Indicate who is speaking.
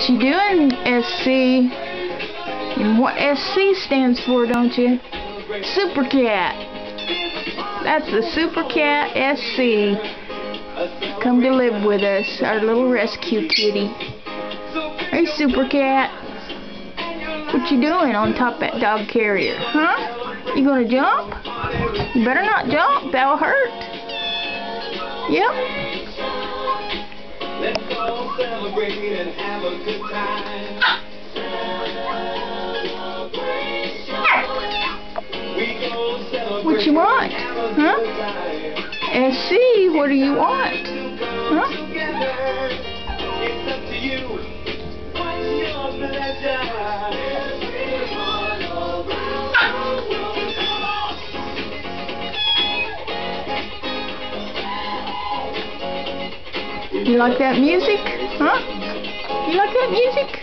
Speaker 1: What you doing, SC? And what SC stands for, don't you? Super Cat. That's the Super Cat SC. Come to live with us, our little rescue kitty. Hey, Super Cat. What you doing on top of that dog carrier, huh? You gonna jump? You better not jump, that'll hurt. Yep.
Speaker 2: Let's all celebrate and have a good time.
Speaker 1: What you want? Huh? SC, what do you want? Huh?
Speaker 2: It's up to you. What's your pleasure?
Speaker 1: You like that music? Huh? You like that music?